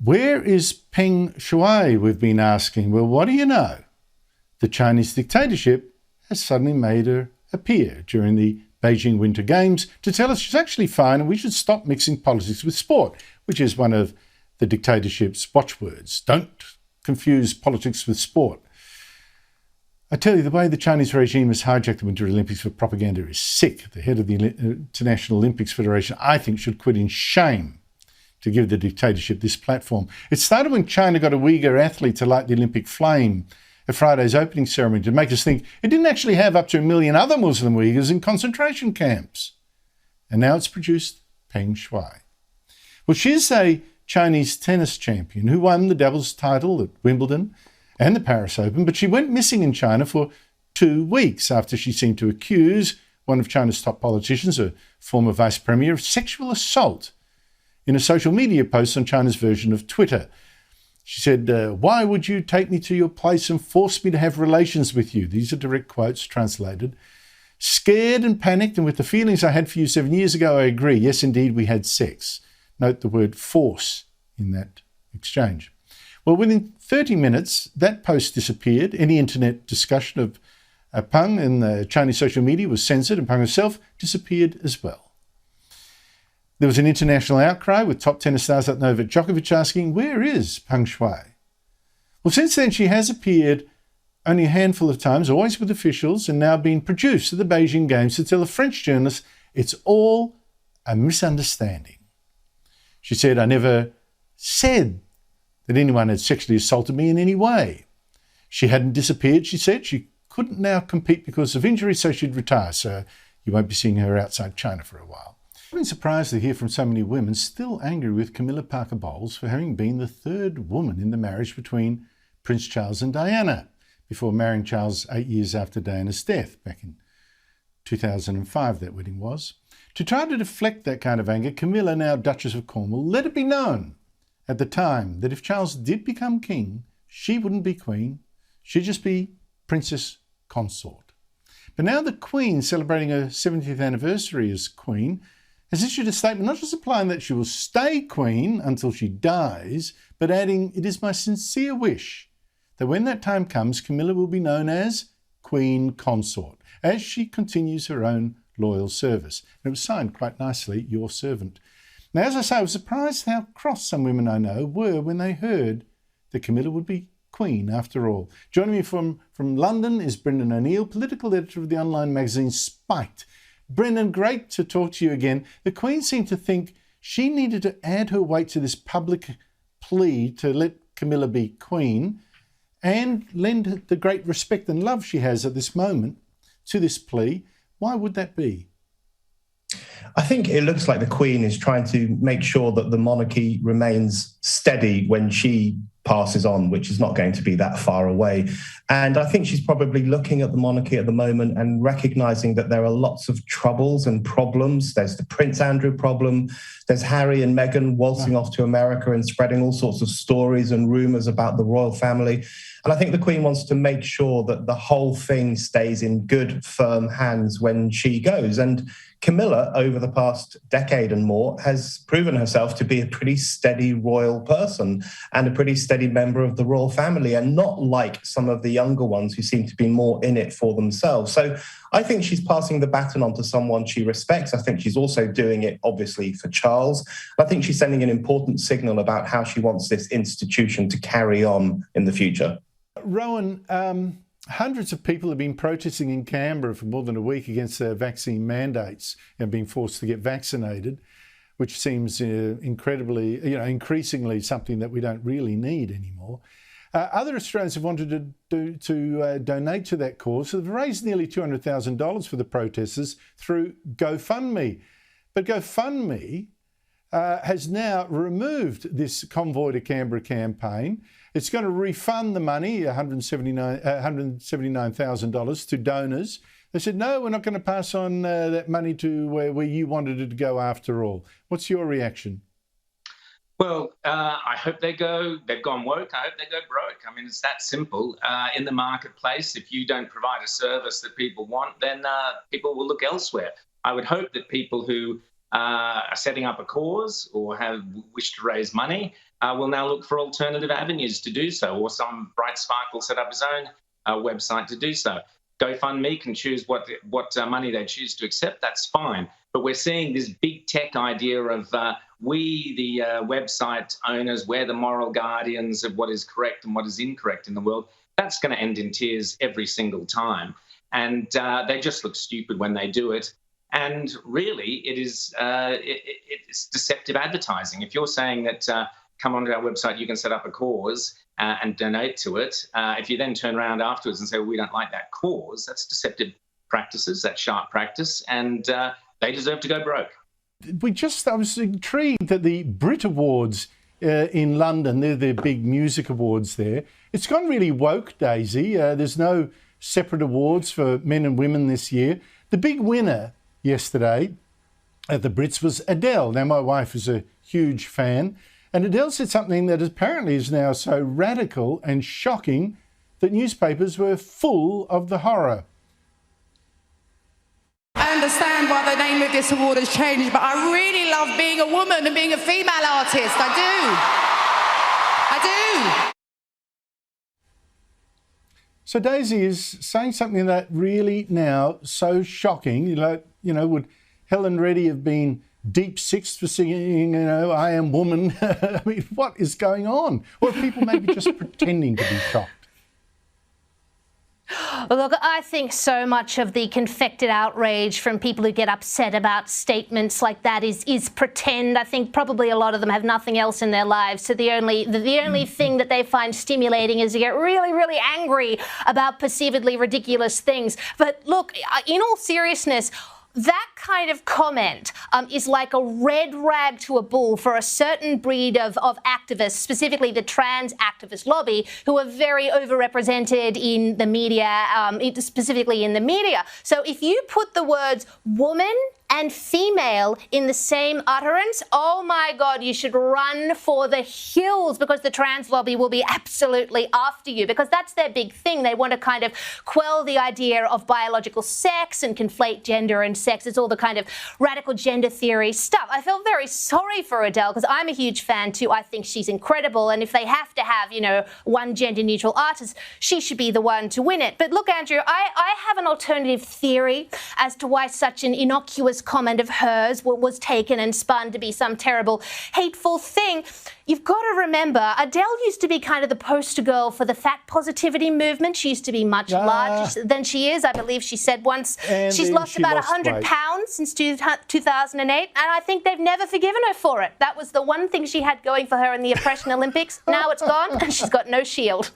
Where is Peng Shuai, we've been asking. Well, what do you know? The Chinese dictatorship has suddenly made her appear during the Beijing Winter Games to tell us she's actually fine and we should stop mixing politics with sport, which is one of the dictatorship's watchwords. Don't confuse politics with sport. I tell you, the way the Chinese regime has hijacked the Winter Olympics for propaganda is sick. The head of the International Olympics Federation, I think, should quit in shame to give the dictatorship this platform. It started when China got a Uyghur athlete to light the Olympic flame at Friday's opening ceremony to make us think it didn't actually have up to 1 million other Muslim Uyghurs in concentration camps. And now it's produced Peng Shuai. Well, she's a Chinese tennis champion who won the doubles title at Wimbledon and the Paris Open, but she went missing in China for 2 weeks after she seemed to accuse one of China's top politicians, a former vice premier, of sexual assault in a social media post on China's version of Twitter. She said, "Why would you take me to your place and force me to have relations with you?" These are direct quotes translated. "Scared and panicked and with the feelings I had for you 7 years ago, I agree. Yes, indeed, we had sex." Note the word force in that exchange. Well, within 30 minutes, that post disappeared. Any internet discussion of Peng in the Chinese social media was censored, and Peng herself disappeared as well. There was an international outcry with top tennis stars like Novak Djokovic asking, "Where is Peng Shuai?" Well, since then, she has appeared only a handful of times, always with officials, and now being produced at the Beijing Games to tell a French journalist it's all a misunderstanding. She said, "I never said that anyone had sexually assaulted me in any way." She hadn't disappeared, she said. She couldn't now compete because of injury, so she'd retire. So you won't be seeing her outside China for a while. I've been surprised to hear from so many women still angry with Camilla Parker Bowles for having been the third woman in the marriage between Prince Charles and Diana, before marrying Charles 8 years after Diana's death, back in 2005 that wedding was. To try to deflect that kind of anger, Camilla, now Duchess of Cornwall, let it be known at the time that if Charles did become king, she wouldn't be queen, she'd just be Princess Consort. But now the Queen, celebrating her 70th anniversary as Queen, has issued a statement not just implying that she will stay Queen until she dies, but adding, "It is my sincere wish that when that time comes, Camilla will be known as Queen Consort, as she continues her own loyal service." And it was signed quite nicely, "Your servant." Now, as I say, I was surprised how cross some women I know were when they heard that Camilla would be Queen after all. Joining me from London is Brendan O'Neill, political editor of the online magazine Spiked. Brendan, great to talk to you again. The Queen seemed to think she needed to add her weight to this public plea to let Camilla be Queen and lend the great respect and love she has at this moment to this plea. Why would that be? I think it looks like the Queen is trying to make sure that the monarchy remains steady when she passes on, which is not going to be that far away. And I think she's probably looking at the monarchy at the moment and recognizing that there are lots of troubles and problems. There's the Prince Andrew problem. There's Harry and Meghan waltzing off to America and spreading all sorts of stories and rumors about the royal family. And I think the Queen wants to make sure that the whole thing stays in good, firm hands when she goes. And Camilla, over the past decade and more, has proven herself to be a pretty steady royal person and a pretty steady member of the royal family, and not like some of the younger ones who seem to be more in it for themselves. So I think she's passing the baton on to someone she respects. I think she's also doing it, obviously, for Charles. I think she's sending an important signal about how she wants this institution to carry on in the future. Rowan, hundreds of people have been protesting in Canberra for more than a week against their vaccine mandates and being forced to get vaccinated, which seems increasingly something that we don't really need anymore. Other Australians have wanted to donate to that cause, so they've raised nearly $200,000 for the protesters through Gofundme. But Gofundme has now removed this Convoy to Canberra campaign. It's going to refund the money, $179,000 to donors. They said, no, we're not going to pass on that money to where you wanted it to go after all. What's your reaction? Well, I hope they've gone woke. I hope they go broke. I mean, it's that simple. In the marketplace, if you don't provide a service that people want, then people will look elsewhere. I would hope that people who are setting up a cause or wish to raise money will now look for alternative avenues to do so, or some bright spark will set up his own website to do so. Gofundme can choose what money they choose to accept. That's fine. But we're seeing this big tech idea of we, the website owners, we're the moral guardians of what is correct and what is incorrect in the world. That's going to end in tears every single time. And they just look stupid when they do it. And really, it's deceptive advertising. If you're saying that come onto our website, you can set up a cause and donate to it. If you then turn around afterwards and say, well, we don't like that cause, that's deceptive practices, that's sharp practice, and they deserve to go broke. I was intrigued that the Brit Awards in London, they're the big music awards there. It's gone really woke, Daisy. There's no separate awards for men and women this year. The big winner yesterday at the Brits was Adele. Now, my wife is a huge fan. And Adele said something that apparently is now so radical and shocking that newspapers were full of the horror. I understand why the name of this award has changed, but I really love being a woman and being a female artist. I do. So Daisy is saying something that really now so shocking. Would Helen Reddy have been deep sixth for singing, I Am Woman? I mean, what is going on? Or are people maybe just pretending to be shocked? Well, look, I think so much of the confected outrage from people who get upset about statements like that is pretend. I think probably a lot of them have nothing else in their lives. So the only thing that they find stimulating is to get really, really angry about perceivedly ridiculous things. But look, in all seriousness, that kind of comment is like a red rag to a bull for a certain breed of activists, specifically the trans activist lobby, who are very overrepresented in the media, specifically in the media. So if you put the words woman and female in the same utterance, oh my God, you should run for the hills, because the trans lobby will be absolutely after you, because that's their big thing. They want to kind of quell the idea of biological sex and conflate gender and sex. It's all the kind of radical gender theory stuff. I felt very sorry for Adele, because I'm a huge fan too. I think she's incredible. And if they have to have, one gender neutral artist, she should be the one to win it. But look, Andrew, I have an alternative theory as to why such an innocuous comment of hers was taken and spun to be some terrible, hateful thing. You've got to remember, Adele used to be kind of the poster girl for the fat positivity movement. She used to be much larger than she is. I believe she said once she's lost about 100 pounds since 2008, and I think they've never forgiven her for it. That was the one thing she had going for her in the oppression Olympics. Now it's gone, and she's got no shield.